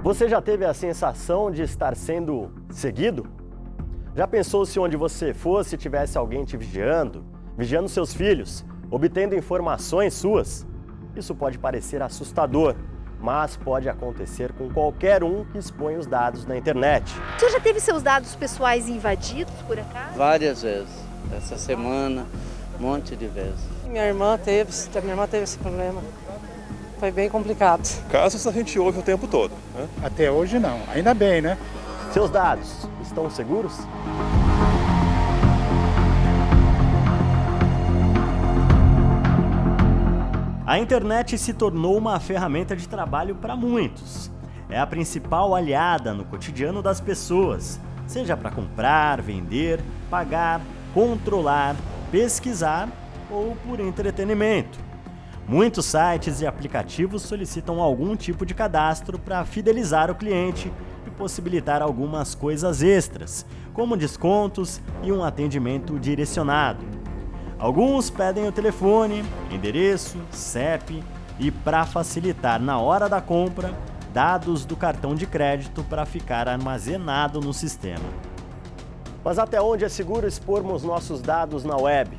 Você já teve a sensação de estar sendo seguido? Já pensou se onde você fosse tivesse alguém te vigiando seus filhos, obtendo informações suas? Isso pode parecer assustador, mas pode acontecer com qualquer um que expõe os dados na internet. Você já teve seus dados pessoais invadidos, por acaso? Várias vezes. Essa semana, um monte de vezes. Minha irmã teve esse problema. Foi bem complicado. Casos a gente ouve o tempo todo, né? Até hoje não, ainda bem, né? Seus dados estão seguros? A internet se tornou uma ferramenta de trabalho para muitos. É a principal aliada no cotidiano das pessoas, seja para comprar, vender, pagar, controlar, pesquisar ou por entretenimento. Muitos sites e aplicativos solicitam algum tipo de cadastro para fidelizar o cliente e possibilitar algumas coisas extras, como descontos e um atendimento direcionado. Alguns pedem o telefone, endereço, CEP e, para facilitar na hora da compra, dados do cartão de crédito para ficar armazenado no sistema. Mas até onde é seguro expormos nossos dados na web?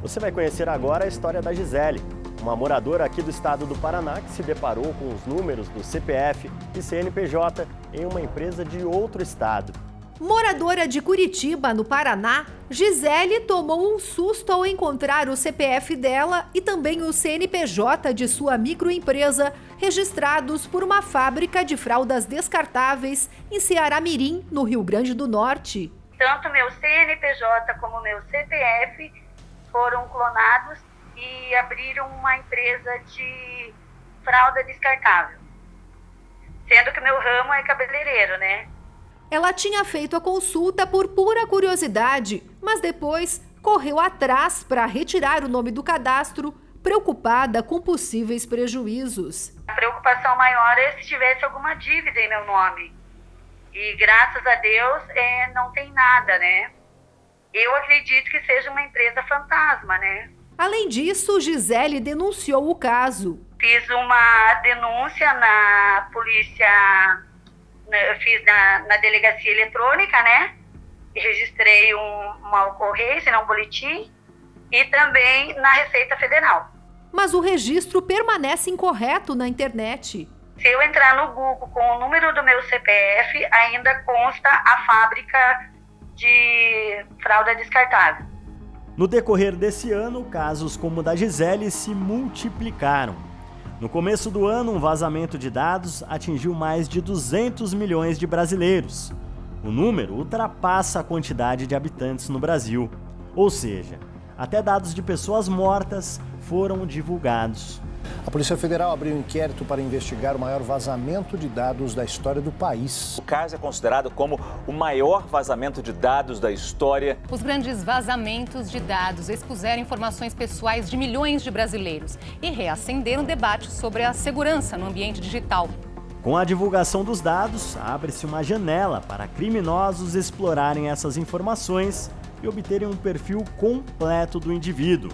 Você vai conhecer agora a história da Gisele, uma moradora aqui do estado do Paraná que se deparou com os números do CPF e CNPJ em uma empresa de outro estado. Moradora de Curitiba, no Paraná, Gisele tomou um susto ao encontrar o CPF dela e também o CNPJ de sua microempresa registrados por uma fábrica de fraldas descartáveis em Ceará-Mirim, no Rio Grande do Norte. Tanto meu CNPJ como meu CPF foram clonados e abriram uma empresa de fralda descartável. Sendo que meu ramo é cabeleireiro, né? Ela tinha feito a consulta por pura curiosidade, mas depois correu atrás para retirar o nome do cadastro, preocupada com possíveis prejuízos. A preocupação maior é se tivesse alguma dívida em meu nome. E graças a Deus não tem nada, né? Eu acredito que seja uma empresa fantasma, né? Além disso, Gisele denunciou o caso. Fiz uma denúncia na polícia, fiz na delegacia eletrônica, né? Registrei uma ocorrência, um boletim, e também na Receita Federal. Mas o registro permanece incorreto na internet. Se eu entrar no Google com o número do meu CPF, ainda consta a fábrica de fralda descartável. No decorrer desse ano, casos como o da Gisele se multiplicaram. No começo do ano, um vazamento de dados atingiu mais de 200 milhões de brasileiros. O número ultrapassa a quantidade de habitantes no Brasil. Ou seja, até dados de pessoas mortas foram divulgados. A Polícia Federal abriu um inquérito para investigar o maior vazamento de dados da história do país. O caso é considerado como o maior vazamento de dados da história. Os grandes vazamentos de dados expuseram informações pessoais de milhões de brasileiros e reacenderam debates sobre a segurança no ambiente digital. Com a divulgação dos dados, abre-se uma janela para criminosos explorarem essas informações e obterem um perfil completo do indivíduo.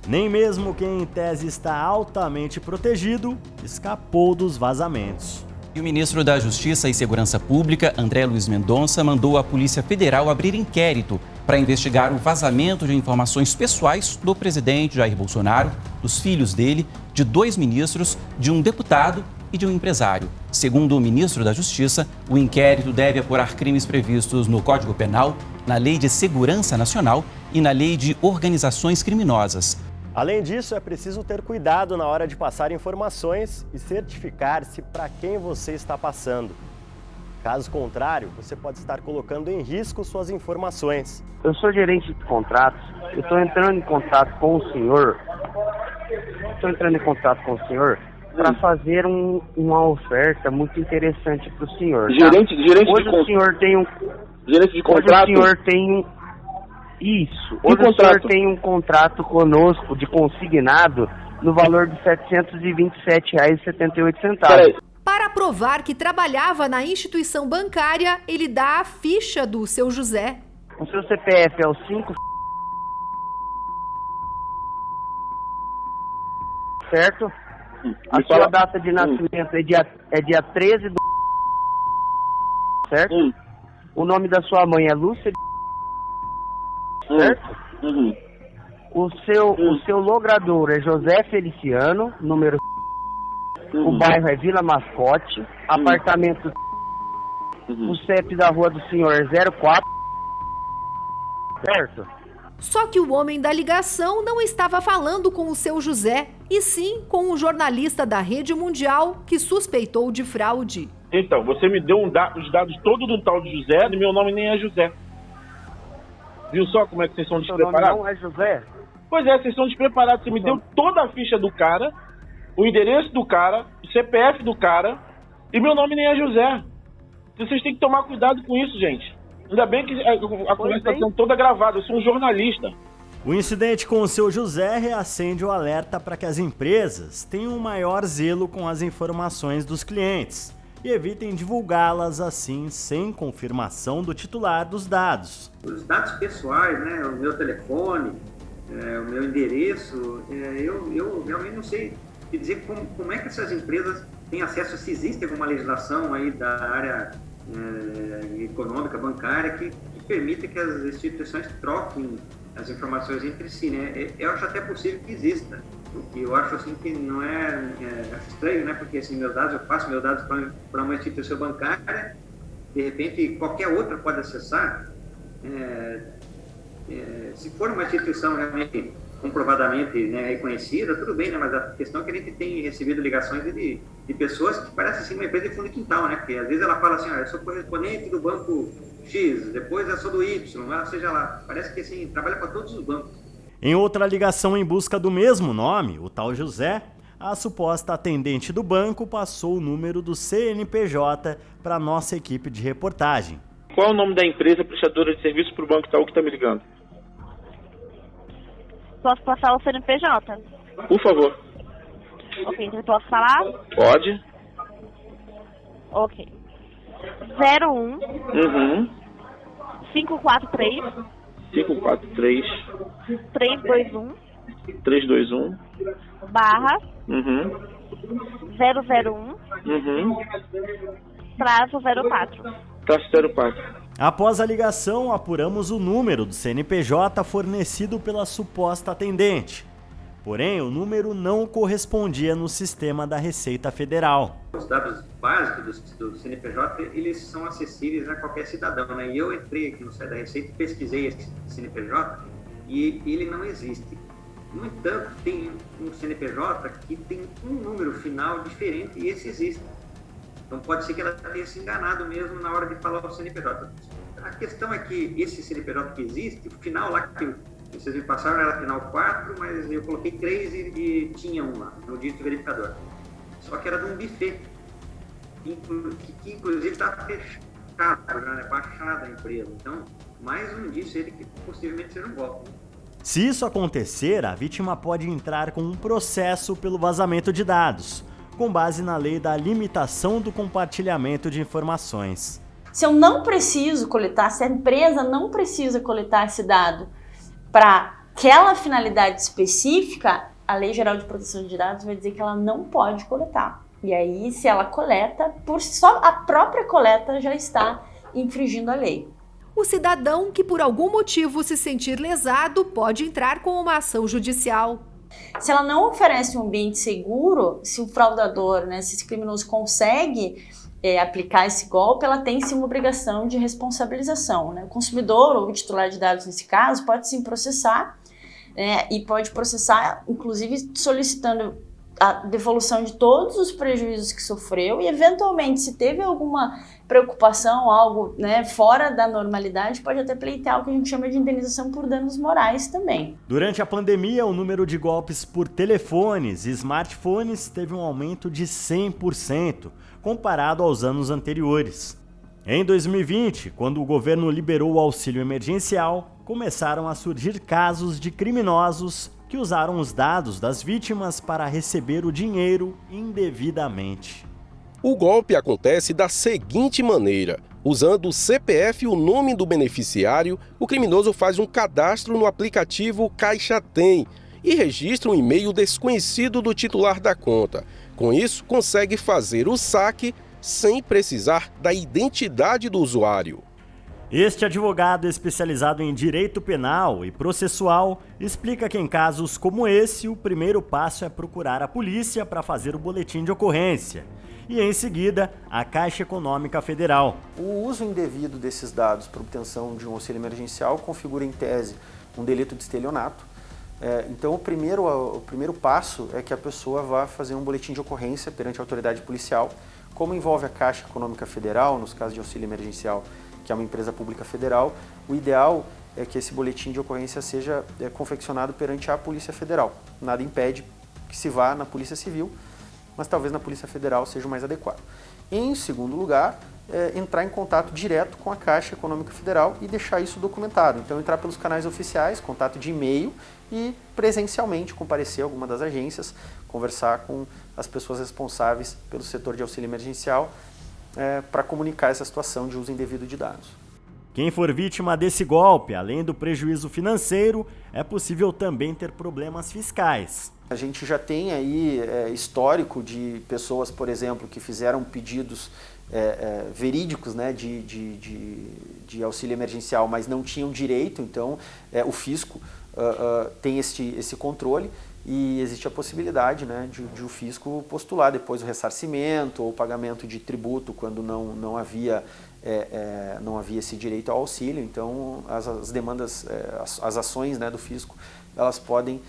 Nem mesmo quem em tese está altamente protegido escapou dos vazamentos. E o ministro da Justiça e Segurança Pública, André Luiz Mendonça, mandou a Polícia Federal abrir inquérito para investigar o vazamento de informações pessoais do presidente Jair Bolsonaro, dos filhos dele, de 2 ministros, de um deputado e de um empresário. Segundo o ministro da Justiça, o inquérito deve apurar crimes previstos no Código Penal, na Lei de Segurança Nacional e na Lei de Organizações Criminosas. Além disso, é preciso ter cuidado na hora de passar informações e certificar-se para quem você está passando. Caso contrário, você pode estar colocando em risco suas informações. Eu sou gerente de contratos, eu estou entrando em contato com o senhor, para fazer uma oferta muito interessante para o senhor. Tá? Gerente hoje o senhor tem um... Gerente de contrato? Hoje o senhor tem um... Isso. Hoje o senhor tem um contrato conosco de consignado no valor de R$ 727,78. Para provar que trabalhava na instituição bancária, ele dá a ficha do seu José. O seu CPF é o 5... Certo? A sua data de nascimento é dia 13 do... certo? O nome da sua mãe é Lúcia, certo? O seu logrador é José Feliciano, número o bairro é Vila Mascote, apartamento o CEP da rua do senhor é 04, certo? Só que o homem da ligação não estava falando com o seu José, e sim com um jornalista da Rede Mundial que suspeitou de fraude. Então, você me deu os dados todos do tal de José, e meu nome nem é José. Viu só como é que vocês são despreparados? Seu nome não é José? Pois é, vocês são despreparados. Você me deu toda a ficha do cara, o endereço do cara, o CPF do cara, e meu nome nem é José. Vocês têm que tomar cuidado com isso, gente. Ainda bem que a conversa está sendo toda gravada. Eu sou um jornalista. O incidente com o seu José reacende o alerta para que as empresas tenham um maior zelo com as informações dos clientes e evitem divulgá-las assim sem confirmação do titular dos dados. Os dados pessoais, né, o meu telefone, o meu endereço, eu realmente não sei dizer como é que essas empresas têm acesso, se existe alguma legislação aí da área econômica, bancária, que permita que as instituições troquem as informações entre si, né? Eu acho até possível que exista, o que eu acho assim que não acho estranho, né? Porque assim, eu passo meus dados para uma instituição bancária, de repente qualquer outra pode acessar. Se for uma instituição realmente comprovadamente, né, reconhecida, tudo bem, né? Mas a questão é que a gente tem recebido ligações de pessoas que parecem assim uma empresa de fundo de quintal, né? Porque às vezes ela fala assim, eu sou correspondente do banco X, depois eu sou do Y, seja lá. Parece que assim, trabalha para todos os bancos. Em outra ligação em busca do mesmo nome, o tal José, a suposta atendente do banco passou o número do CNPJ para nossa equipe de reportagem. Qual é o nome da empresa prestadora de serviço para o banco tal que está me ligando? Posso passar o CNPJ? Por favor. Ok, então eu posso falar? Pode. Ok. 01 543 543 321 barra 001 traço 04. Traço 04. Após a ligação, apuramos o número do CNPJ fornecido pela suposta atendente. Porém, o número não correspondia no sistema da Receita Federal. Os dados básicos do CNPJ, eles são acessíveis a qualquer cidadão, né? E eu entrei aqui no site da Receita e pesquisei esse CNPJ e ele não existe. No entanto, tem um CNPJ que tem um número final diferente e esse existe. Então pode ser que ela tenha se enganado mesmo na hora de falar o CNPJ. A questão é que esse CNPJ que existe, o final lá que vocês me passaram era final 4, mas eu coloquei 3 e tinha um lá, no dígito verificador. Só que era de um buffet, que inclusive está fechado, né? Baixada a empresa. Então, mais um indício ele que possivelmente seja um golpe. Se isso acontecer, a vítima pode entrar com um processo pelo vazamento de dados, com base na lei da limitação do compartilhamento de informações. Se eu não preciso coletar, se a empresa não precisa coletar esse dado para aquela finalidade específica, a Lei Geral de Proteção de Dados vai dizer que ela não pode coletar. E aí, se ela coleta, por só a própria coleta já está infringindo a lei. O cidadão que por algum motivo se sentir lesado pode entrar com uma ação judicial. Se ela não oferece um ambiente seguro, se o fraudador, se esse criminoso consegue aplicar esse golpe, ela tem sim uma obrigação de responsabilização. O consumidor ou o titular de dados, nesse caso, pode sim processar e pode processar, inclusive solicitando a devolução de todos os prejuízos que sofreu e, eventualmente, se teve alguma preocupação, algo fora da normalidade, pode até pleitear o que a gente chama de indenização por danos morais também. Durante a pandemia, o número de golpes por telefones e smartphones teve um aumento de 100%, comparado aos anos anteriores. Em 2020, quando o governo liberou o auxílio emergencial, começaram a surgir casos de criminosos que usaram os dados das vítimas para receber o dinheiro indevidamente. O golpe acontece da seguinte maneira: usando o CPF e o nome do beneficiário, o criminoso faz um cadastro no aplicativo Caixa Tem e registra um e-mail desconhecido do titular da conta. Com isso, consegue fazer o saque sem precisar da identidade do usuário. Este advogado especializado em direito penal e processual explica que em casos como esse, o primeiro passo é procurar a polícia para fazer o boletim de ocorrência e, em seguida, a Caixa Econômica Federal. O uso indevido desses dados para obtenção de um auxílio emergencial configura, em tese, um delito de estelionato. Então, o primeiro passo é que a pessoa vá fazer um boletim de ocorrência perante a autoridade policial. Como envolve a Caixa Econômica Federal, nos casos de auxílio emergencial, que é uma empresa pública federal, o ideal é que esse boletim de ocorrência seja confeccionado perante a Polícia Federal. Nada impede que se vá na Polícia Civil, mas talvez na Polícia Federal seja o mais adequado. Em segundo lugar, entrar em contato direto com a Caixa Econômica Federal e deixar isso documentado. Então, entrar pelos canais oficiais, contato de e-mail e presencialmente comparecer a alguma das agências, conversar com as pessoas responsáveis pelo setor de auxílio emergencial para comunicar essa situação de uso indevido de dados. Quem for vítima desse golpe, além do prejuízo financeiro, é possível também ter problemas fiscais. A gente já tem aí histórico de pessoas, por exemplo, que fizeram pedidos verídicos, né, de auxílio emergencial, mas não tinham direito. Então o fisco tem esse controle e existe a possibilidade, né, de o fisco postular depois o ressarcimento ou o pagamento de tributo quando não havia esse direito ao auxílio. Então as demandas, as ações, né, do fisco, elas podem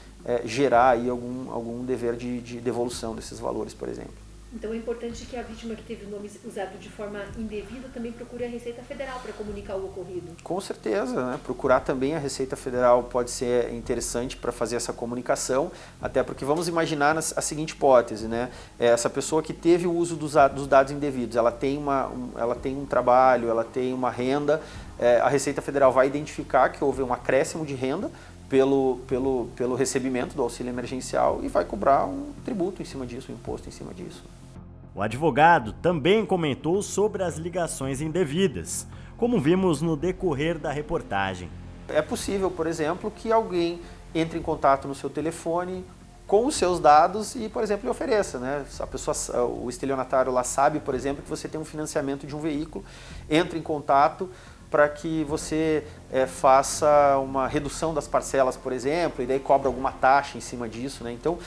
gerar aí algum dever de devolução desses valores, por exemplo. Então é importante que a vítima que teve o nome usado de forma indevida também procure a Receita Federal para comunicar o ocorrido. Com certeza, né? Procurar também a Receita Federal pode ser interessante para fazer essa comunicação, até porque vamos imaginar a seguinte hipótese, né? Essa pessoa que teve o uso dos dados indevidos, ela tem um trabalho, ela tem uma renda, a Receita Federal vai identificar que houve um acréscimo de renda pelo recebimento do auxílio emergencial e vai cobrar um tributo em cima disso, um imposto em cima disso. O advogado também comentou sobre as ligações indevidas, como vimos no decorrer da reportagem. É possível, por exemplo, que alguém entre em contato no seu telefone com os seus dados e, por exemplo, lhe ofereça, né? O estelionatário lá sabe, por exemplo, que você tem um financiamento de um veículo, entra em contato para que você faça uma redução das parcelas, por exemplo, e daí cobra alguma taxa em cima disso, né? Então,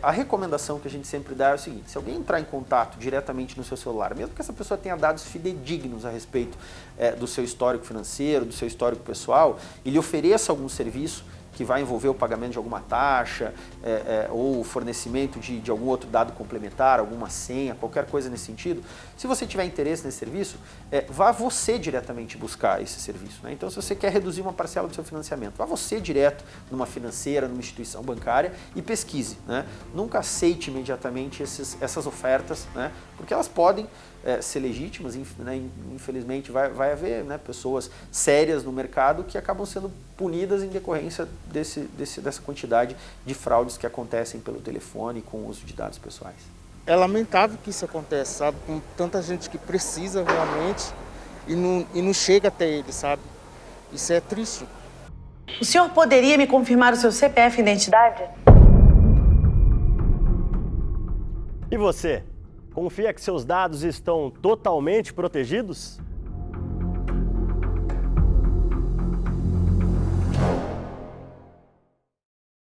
a recomendação que a gente sempre dá é o seguinte: se alguém entrar em contato diretamente no seu celular, mesmo que essa pessoa tenha dados fidedignos a respeito do seu histórico financeiro, do seu histórico pessoal, e lhe ofereça algum serviço que vai envolver o pagamento de alguma taxa ou o fornecimento de algum outro dado complementar, alguma senha, qualquer coisa nesse sentido, se você tiver interesse nesse serviço, vá você diretamente buscar esse serviço, né? Então, se você quer reduzir uma parcela do seu financiamento, vá você direto numa financeira, numa instituição bancária e pesquise, né? Nunca aceite imediatamente essas ofertas, né? Porque elas podem ser legítimas, né? Infelizmente vai haver, né, pessoas sérias no mercado que acabam sendo punidas em decorrência dessa quantidade de fraudes que acontecem pelo telefone com o uso de dados pessoais. É lamentável que isso aconteça, sabe? Com tanta gente que precisa realmente e não chega até ele, sabe? Isso é triste. O senhor poderia me confirmar o seu CPF e identidade? E você? Confia que seus dados estão totalmente protegidos?